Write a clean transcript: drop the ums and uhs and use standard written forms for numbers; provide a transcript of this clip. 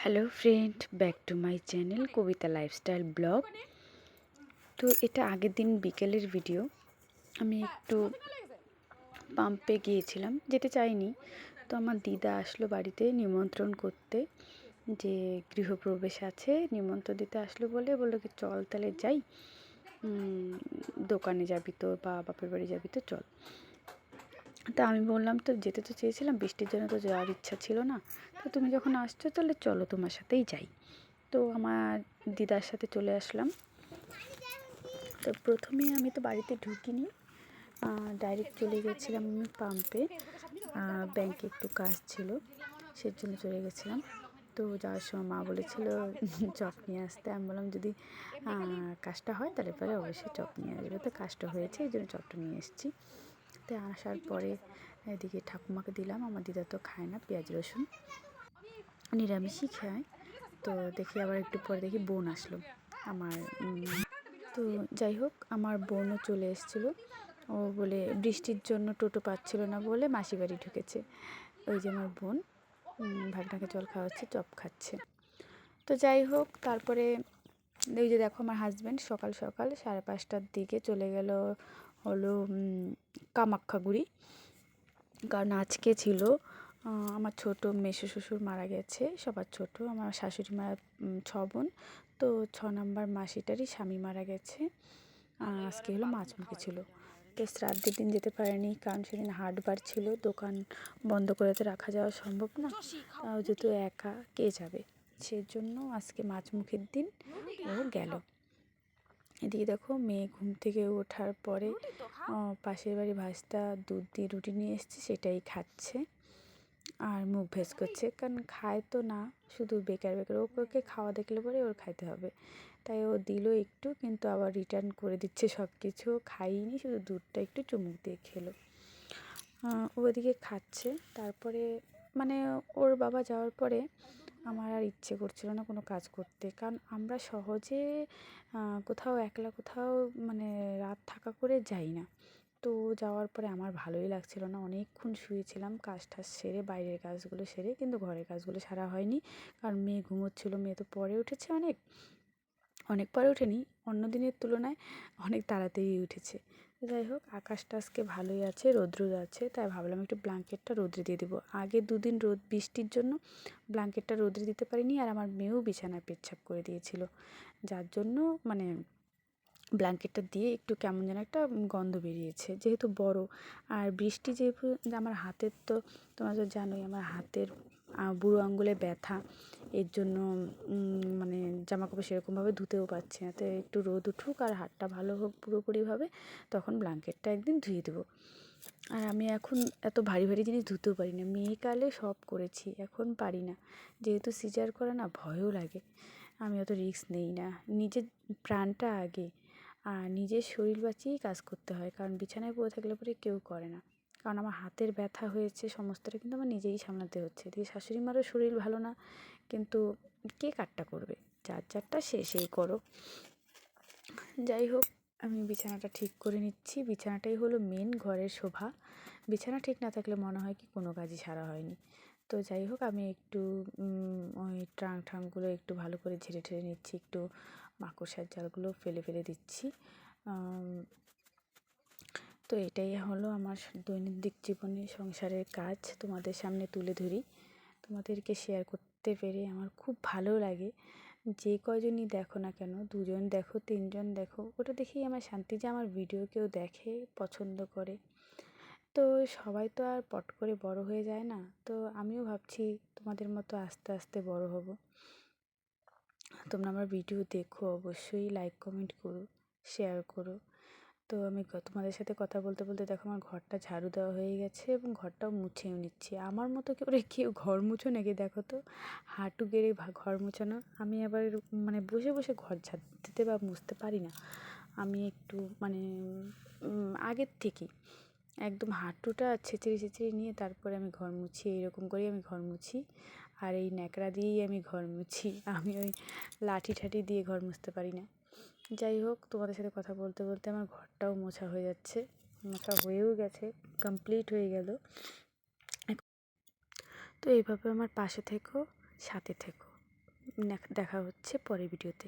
Hello friend, back to my channel Kabita lifestyle blog. তো এটা আগের দিন বিকেলের ভিডিও। আমি একটু পাম্পে গিয়েছিলাম, যেতে চাইনি। তো আমার দিদা আসলো বাড়িতে নিমন্ত্রণ করতে, যে গৃহপ্রবেশ আছে, নিমন্ত্রণ দিতে আসলো বললো কি চল তাহলে যাই, দোকানে যাবি তো বা বাপের বাড়ি যাবি তো চল। তা আমি বললাম তো যেতে তো চেয়েছিলাম, বৃষ্টির জন্য তো যাওয়ার ইচ্ছা ছিল না। তো তুমি যখন আসছো তাহলে চলো তোমার সাথেই যাই। তো আমার দিদার সাথে চলে আসলাম। তো প্রথমে আমি তো বাড়িতে ঢুকিনি, ডাইরেক্ট চলে গেছিলাম আমি পাম্পে। ব্যাংকে একটু কাজ ছিল, সেজন্য চলে গেছিলাম। তো যাওয়ার সময় মা বলেছিল চপ নিয়ে আসতে। আমি বললাম যদি কাজটা হয় তাহলে পরে অবশ্যই চপ নিয়ে আসবে। তো কাজটা হয়েছে, এই জন্য চপটা নিয়ে এসেছি। তো আসার পরে এদিকে ঠাকুমাকে দিলাম। আমার দিদা তো খায় না পেঁয়াজ রসুন, নিরামিষই খায়। তো দেখি আবার একটু পরে দেখি বোন আসলো আমার। তো যাই হোক, আমার বোনও চলে এসেছিলো। ও বলে বৃষ্টির জন্য টোটো পাচ্ছিল না বলে মাসি বাড়ি ঢুকেছে। ওই যে আমার বোন ভাগনাকে জল খাওয়াচ্ছে, চপ খাচ্ছে। তো যাই হোক, তারপরে ওই যে দেখো আমার হাজব্যান্ড সকাল সকাল 5:30টার দিকে চলে গেল হলো কামাখ্যাগুড়ি। কারণ আজকে ছিল আমার ছোটো মেসো শ্বশুর মারা গেছে, সবার ছোট আমার শাশুড়ি মায়ের 6 বোন। তো 6 নম্বর মাসিটারই স্বামী মারা গেছে। আজকে হলো মাঝমুখী ছিল। তো শ্রাদ্ধের দিন যেতে পারেনি, কারণ সেদিন হাটবার ছিল, দোকান বন্ধ করে তো রাখা যাওয়া সম্ভব না। যেহেতু একা কে যাবে, সেজন্য আজকে মাঝমুখীর দিন ও গেল। এদিকে দেখো মেয়ে ঘুম থেকে ওঠার পরে পাশের বাড়ি ভাস্তা দুধ দিয়ে রুটি নিয়ে এসেছে, সেটাই খাচ্ছে আর মুখ ভেজ করছে। কারণ খায় তো না, শুধু বেকার বেকার। ওকে খাওয়া দেখলে পরে ওর খাইতে হবে, তাই ও দিল একটু, কিন্তু আবার রিটার্ন করে দিচ্ছে সব কিছু। খাইনি, শুধু দুধটা একটু চুমুক দিয়ে খেলো। ও ওদিকে খাচ্ছে। তারপরে মানে ওর বাবা যাওয়ার পরে আমার আর ইচ্ছে করছিল না কোনো কাজ করতে, কারণ আমরা সহজে কোথাও একলা কোথাও মানে রাত থাকা করে যাই না। তো যাওয়ার পরে আমার ভালোই লাগছিল না, অনেকক্ষণ শুয়েছিলাম কাজ টাজ সেরে, বাইরের কাজগুলো সেরে, কিন্তু ঘরের কাজগুলো সারা হয়নি। কারণ মেয়ে ঘুমোচ্ছিল, মেয়ে তো পরে উঠেছে, অনেক পরে ওঠেনি, অন্য দিনের তুলনায় অনেক তাড়াতাড়ি উঠেছে। যাই হোক, আকাশটা আজকে ভালোই আছে, রোদ্র আছে, তাই ভাবলাম একটু ব্ল্যাঙ্কেটটা রোদ্রে দিয়ে দেবো। আগে 2 দিন রোদ বৃষ্টির জন্য ব্ল্যাঙ্কেটটা রোদ্রে দিতে পারিনি, আর আমার মেয়েও বিছানায় পেচ্ছাপ করে দিয়েছিল, যার জন্য মানে ব্ল্যাঙ্কেটটা দিয়ে একটু কেমন যেন একটা গন্ধ বেরিয়েছে, যেহেতু বড়। আর বৃষ্টি যেহেতু আমার হাতের, তো তোমরা তো জানোই আমার হাতের বুড়ো আঙুলে ব্যথা, এর জন্য মানে জামাকাপড় সেরকমভাবে ধুতেও পারছি না। তো একটু রোদ উঠুক আর হাতটা ভালো হোক পুরোপুরিভাবে, তখন ব্ল্যাঙ্কেটটা একদিন ধুয়ে দেবো। আর আমি এখন এত ভারী ভারী জিনিস ধুতেও পারি না, মেয়েকালে সব করেছি, এখন পারি না। যেহেতু সিজার করে না, ভয়ও লাগে, আমি অত রিস্ক নেই না। নিজের প্রাণটা আগে, আর নিজের শরীর বাঁচিয়েই কাজ করতে হয়, কারণ বিছানায় পড়ে থাকলে পরে কেউ করে না। কারণ আমার হাতের ব্যথা হয়েছে সমস্তটা, কিন্তু আমার নিজেই সামলাতে হচ্ছে। এদিকে শাশুড়ি মারও শরীর ভালো না, কিন্তু কে কারটা করবে, যার যারটা সেই করো। যাই হোক, আমি বিছানাটা ঠিক করে নিচ্ছি। বিছানাটাই হলো মেন ঘরের শোভা। বিছানা ঠিক না থাকলে মনে হয় কি কোনো কাজই সারা হয়নি। তো যাই হোক, আমি একটু ওই ট্রাঙ্কগুলো একটু ভালো করে ঝেড়ে ঠেড়ে নিচ্ছি, একটু মাকড়সার জালগুলো ফেলে ফেলে দিচ্ছি। তো এটাই হলো আমার দৈনন্দিন জীবনে সংসারের কাজ, তোমাদের সামনে তুলে ধরি। তোমাদেরকে শেয়ার করতে পেরে আমার খুব ভালো লাগে। যে কয়জনই দেখো না কেন, 2 জন দেখো 3 জন দেখো, ওটা দেখেই আমার শান্তি, যে আমার ভিডিও কেউ দেখে, পছন্দ করে। তো সবাই তো আর পট করে বড় হয়ে যায় না, তো আমিও ভাবছি তোমাদের মতো আস্তে আস্তে বড় হব। তোমরা আমার ভিডিও দেখো, অবশ্যই লাইক কমেন্ট করো, শেয়ার করো। তো আমি তোমাদের সাথে কথা বলতে বলতে দেখো আমার ঘরটা ঝাড়ু দেওয়া হয়ে গেছে, এবং ঘরটাও মুছেও নিচ্ছি। আমার মতো করে কেউ ঘর মুছো নাকি, দেখো তো হাঁটু গেড়ে ঘর মুছানো। আমি আবার মানে বসে বসে ঘর ঝাড় দিতে বা মুছতে পারি না। আমি একটু মানে আগের থেকেই একদম হাঁটুটা ছেঁচড়ে ছেঁচড়ে নিয়ে তারপরে আমি ঘর মুছি, এইরকম করেই আমি ঘর মুছি। আর এই ন্যাকড়া দিয়েই আমি ঘর মুছি, আমি ওই লাঠি ঠাঠি দিয়ে ঘর মুছতে পারি না। যাই হোক, তোমাদের সাথে কথা বলতে বলতে আমার ঘরটাও মোছা হয়ে যাচ্ছে, মোছা হয়েও গেছে, কমপ্লিট হয়ে গেল। তো এইভাবে আমার পাশে থেকো, সাথে থেকো। দেখা হচ্ছে পরের ভিডিওতে।